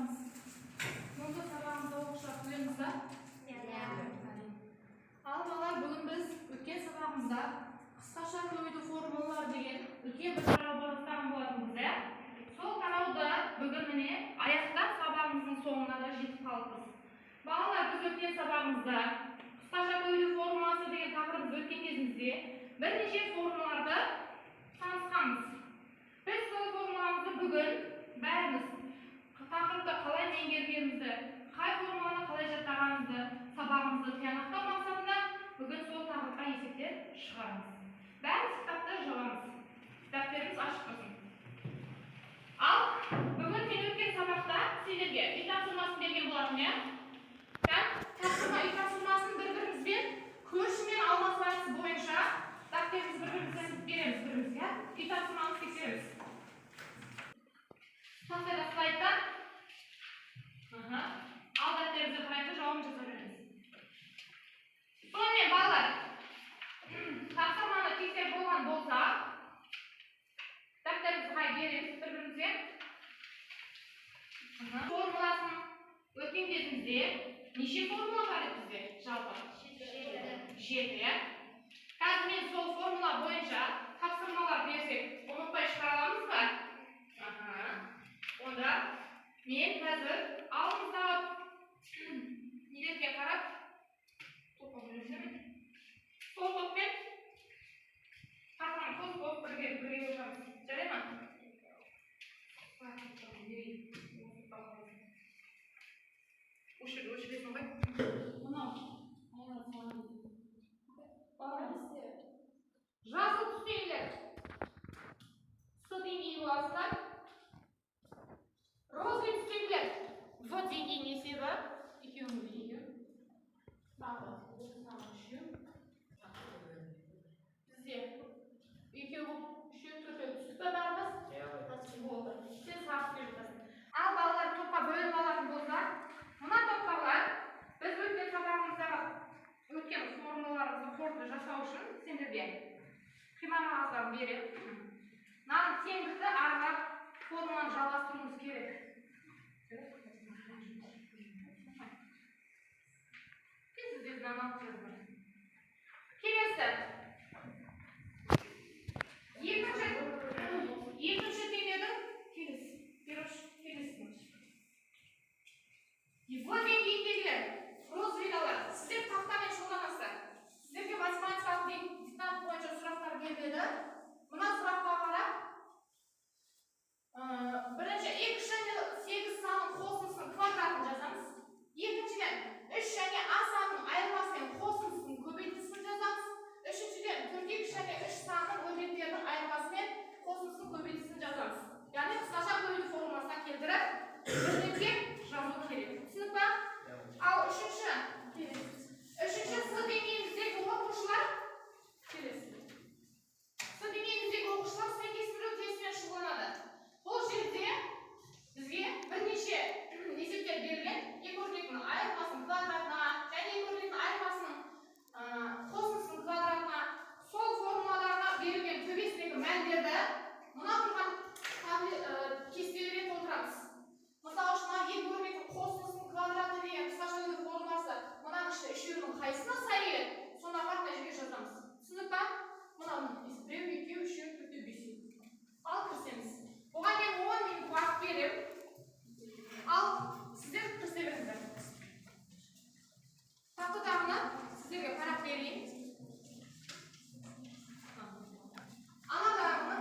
başlayalım. Bugün sabahımızda okuşak duyumuzda. Almalar bugün biz ülke sabahımızda kıskaça koydu formüllar degen ülke bir karabalıktan boğazımızda. Sol kanalda bugün ayakta sabahımızın sonuna da жетip kaldık. Bağlar biz ülke sabahımızda kıskaça koydu formülası degen takırımız ötken kezimizde bir neçe formüllarda tanışkanız. Biz sol formülamızı bugün bärimiz takırda kalay mengерgenimizni, kay formulаны kalay jattağanımızı, sabahımızı tiyanaqtao maqsadında bugün sol takırda esepler çıkarımız. Bärimiz kitapta jabamız. Kitaplarımız açık olsun. Al, bugün men ötken sabahta sizlerge үй тапсырмасын берген болатынмын. Ben үй тапсырмасын bir-birimizбен көршімен алмасбайсыз boyunca дәптерimizni bir-birimizden beremiz birimizге. Үй тапсырманы тексеребиз. Tahtada slayttan al dәптерimize qarayınca cevabını жазabiliriz. Sonымен балалар, тапсырманы тексеріп болған болса, дәптерimizi береміз bir-birimizге. Формуласын өткен кезімізде неше формула бар еді бізде жалпы? 7. Қазір мен сол формула бойынша тапсырмалар берсек, ұмытпай шығара аламыз ба? Onda men қазір алдымыздағы нелерге қарап сол топпен қартаны қосып бірге отырамыз. Жарай ма? Өшіресің ғой? Жасыл түстегілер С деңгейі боласыздар. Розовый түстегілер В деңгейін есебі. Екеуіңіз үйі. Бізде екеу, үшеу, төртеу түсіп бармыз. Болды. Сен сағыз беріп жатасың. Ал балалар топқа бөліп алатын болса, мына топтағылар біз өткен сабағымыздағы өткен формулаларымызды қорытынды жасау үшін сендерге қимағаздарын береді. Мынаның теңдікті аралап формуланы жалғастыруымыз керек. Келесі. Екінші теңдеудің келесі. Его деңгейіндегілер, розвидалар, сіздер тақтамен шолданасыздар. Сіздерге математикалық диктант бойынша сұрақтар беріледі. Мына сұраққа қарап, бірінші 2 және 8 санының қосындысының квадратын жазамыз. Екіншіден 3 және А санының айырмасымен қосындысының көбейтіндісін жазамыз. Үшіншіден 4 және 3 санының өрнектерінің айырмасымен қосындысының көбейтіндісін жазамыз. Яғни қысқаша көбейту формуласына келтіріп, өрнекке жазу керек. Түсінік па? Ал үшінші С деңгейіміздегі оқушылар келесі. С деңгейіміздегі оқушылар сәйкестендіру тестімен шұғылданады. Бұл жерде бізге бірнеше есептер берілген. Екі өрнектің айырмасының квадратына және екі өрнектің айырмасының қосындысының квадратына сол формуладарға берілген төбесіндегі мәндерді мына тұрған кестелерге толтырамыз. Мысалы үшін екі өрнектің қосындысының квадраты деген қысқаша формуласы мынаның ішінде үшеуінің қайсысына сай келеді, сонда қандай жерге жазамыз. Түсінік па? Мынаның біреу, екеу, үшеу, төртеу, бесеу. Ал кірсеміз. Оған мен 10 минут уақыт беріп, ал сіздер кірсе беріңіздер. Тақтадағыны сіздерге қарап берейін. Анадағыны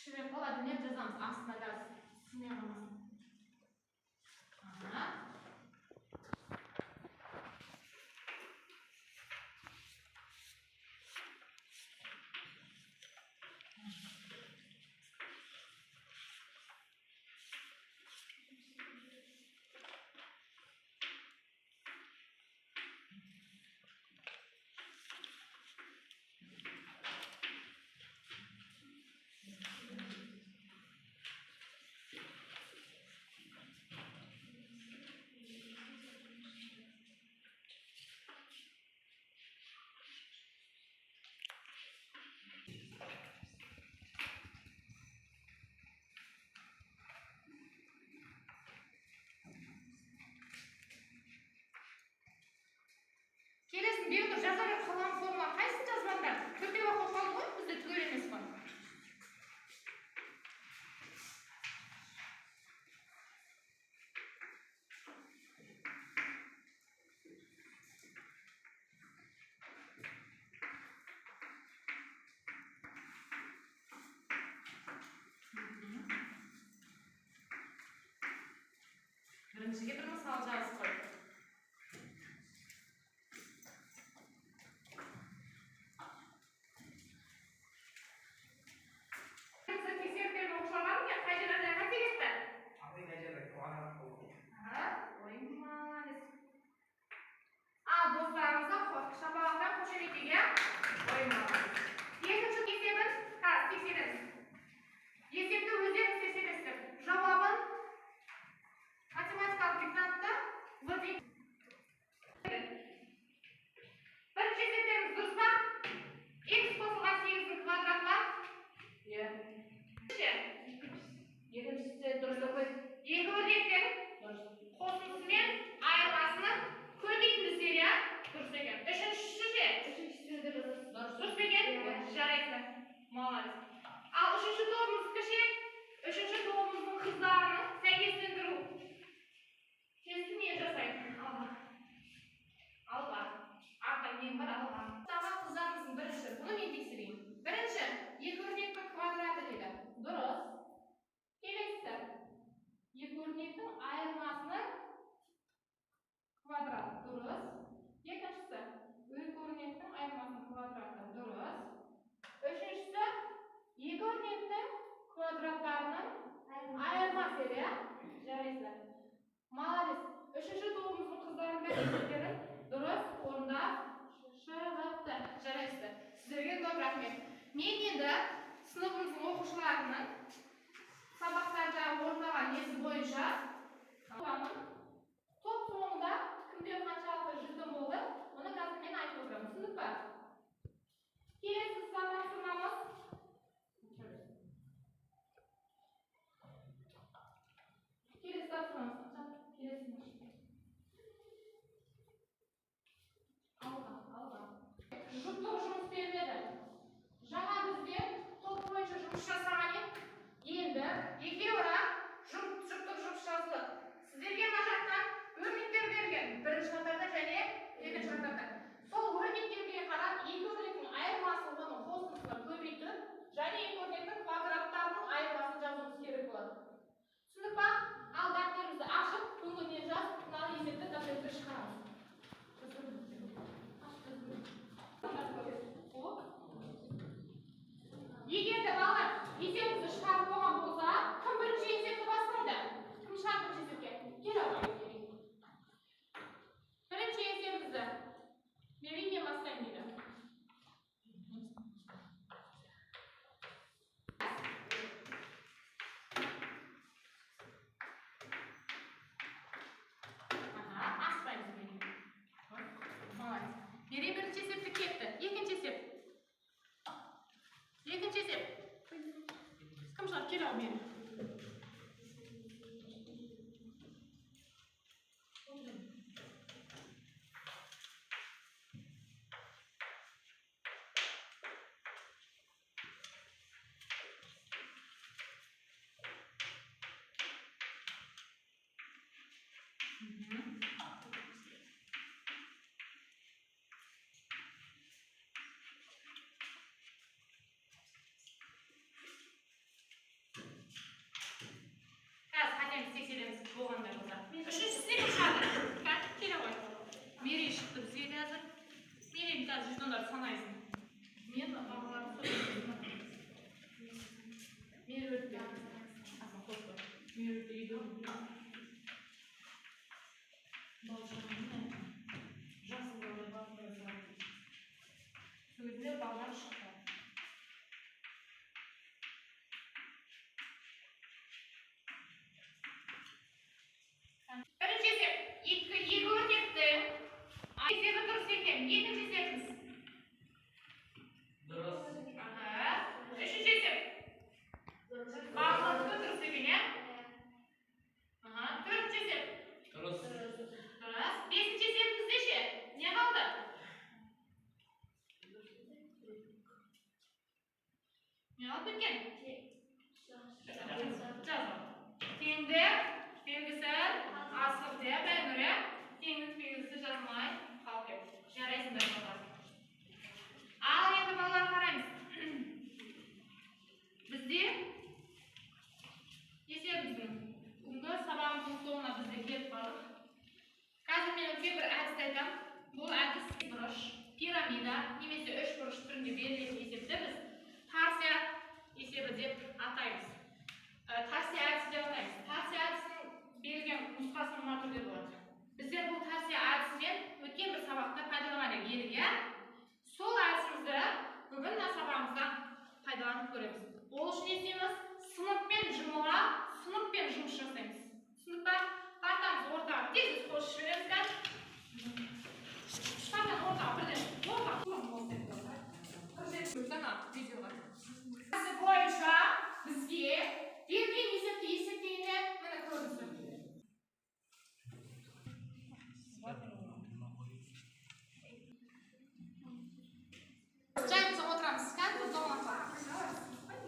Kişiler kolay ne cezamız aslında gaz sinirlemez. Aha. Келесін берді жазар қалам форма қайсы жазғанда төртеу оқып қалды ғой бізде түгел емес қой. Біріншіге бір мысал жазып қой. Dostlarımıza şapağından koşabildiğine oynamalıyız. Екінші есебін, тексеріңіз. Есепті өздеріңіз тексересіздер. Жауабын математикалық диктантта бірінші есептеріңіз дұрыс па? X қосылған 8-дің квадраты бар? Иә. Екіншісі дұрыс қой. Екі өрнектің қосындысымен айырмасының көбейтіндісі иә? Дұрыс екен. Үшіншісі ше? Үшіншісі дұрыс. Дұрыс екен? Жарайды. Молодец. Ал үшінші тобымыздікі ше? Үшінші тобымыздың қыздарының сәйкестендіру. Тестін не жасайды? Алға. Артта нең бар? Алға. Тамақ қыздарымыздың бірінші. Бұны мен тексерейін. Бірінші, екі өрнектің квадраты дейді. Дұрыс. Келесі. Екі өрнектің айырмасының квадрат. Дұрыс. Екіншісі, екі өрнектің айырмасының квадраты. Дұрыс. Үшіншісі, екі өрнектің квадраттарының айырмасы. Жарайды. Молодец. Үшінші тобымыздың қыздарын бәрін дұрыс орындап шығыпты. Жарайды. Сіздерге көп рахмет. Мен енді сыныбымыздың оқушыларының сабақтарда орындаған несі бойынша топ соңында кімдер қаншалықты жүрдім болды, оны қазір мен айтып отырамын. Түсіндік па? Келесі тапсырмамыз. Келесі тапсырмамыз. Алға. Жұптық жұмыс беріледі. Жаңа бізде топ бойынша жұмыс жасаған еді. Енді екеуара жұптық жұмыс жазылды. Сіздерге мына жақтан өрнектер берілген. Бірінші қатарда және екінші қатарда. Сол өрнектерге қарап, екі өрнектің айырмасын оның қосындысына көбейтіп, және екі өрнектің квадраттарының айырмасын жазуымыз керек болады. Түсіндік па? Ал дәптерімізді ашып, көңіліне жазып, мынаны есепті дәптерді шығарамыз. Егер де балалар есебімізді шығарып болған болса, кім бірінші есепті бастайды? Кім шығарды бірінші есепке? Кел алайын. Бірінші есебімізді Мевиннен бастайын дейді. Аспаймыз берейін. Молодец. Берей бірінші есепті кетті. Екінші есеп. Екінші есеп. Кім шығар? Кел ал бері. bo'lganda bo'lsa. Uchinchisiga qo'shadi. Kela qo'y. Meri chiqdi bizga hozir. Meri bitta jetonlar sanaysiz. Men bog'larni so'rayman. Meri o'tdi. Ama qo'ydi. Meri o'tdi. Boshqarma. Jasurlar bor. Suyda bog'lar chiqdi. Birinchisi ikki o'rnakdi. Aytib tursak-ham, ikkinchisi durust. Aha. Uchinchisi bog'lar tursak-ham. Aha, to'rtinchisi durust. Durust. Beshinchisi bizda ne qoldi? Ne olib ketgan? Tengdir, belgisel, asılda, benure, tengdir belgisi yazmay, qolib ketdi. Yaraysiz qoladi. Al endi bolalar qaraymiz. Bizda esabimizning bugungi sababimiz to'g'ri bizga kelib qoldi. Hozir men sizga bir adis aytaman. Bu adis burush, piramida, немесе uch burush turida berilgan esabda biz tarsiya esabi deb ataymiz. Tarsiya adisi deb ataymiz. Tarsiya adisining berilgan nusxasini mana turga bo'ladi. Bizlar bu tarsiya adisidan o'tgan bir sabaqda foydalangan edik. Sol adisimizni bugun sabaqimizdan foydalanib ko'ramiz. Bo'lishni istaymiz. Sinfмен jumla, sinfмен жұмыс жасаймыз. Sinfda partamiz o'rtaga tez qo'shish beramiz. Partani o'rtaga birdan videoga. Siz bo'yicha bizga bergan eslatishni mana ko'rasiz. Joyimizga o'tiramiz.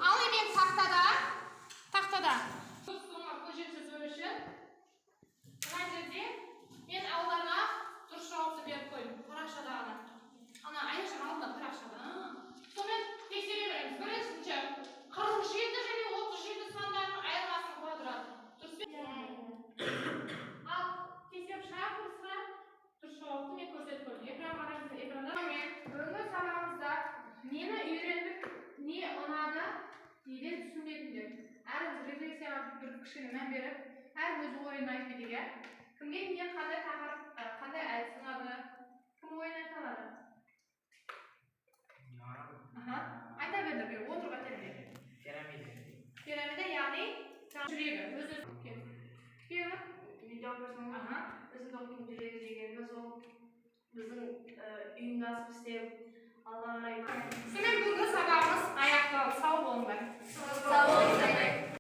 Al men taxtada. So'ngga qo'shimcha so'rashi. Qanday men oldinga turshobni berib qo'ydim. Qarashadani. Ana ayashni oldinga qarashadi. So'ng tekshiraveramiz. Birinchi 47 және 37 sonlarning ayirmasini kvadrat. Al tekshirib chiqarsa turshobni men ko'rsatib qo'ydim. Ekran qaraysiz, ekranda. Bugungi sababimizda neni o'rgandik, ne onada, neden tushunmadim. Har refleksiyaga bir kichkina men berib, har o'z o'yini aytib bergan. Kimga men qanday taqir, qanday aytsinadi, kim o'ynay oladi? Aha, aytaverdi bu o'tirib aytaverdi. Piramida ya'ni tajriba, o'zi piramida videolarni aha, o'zi do'kon degan so'z bizning uyimiz deb Alloh alaykum. Sizning bugungi sababimiz oyoqda sog' bo'linglar. Sog' bo'ling.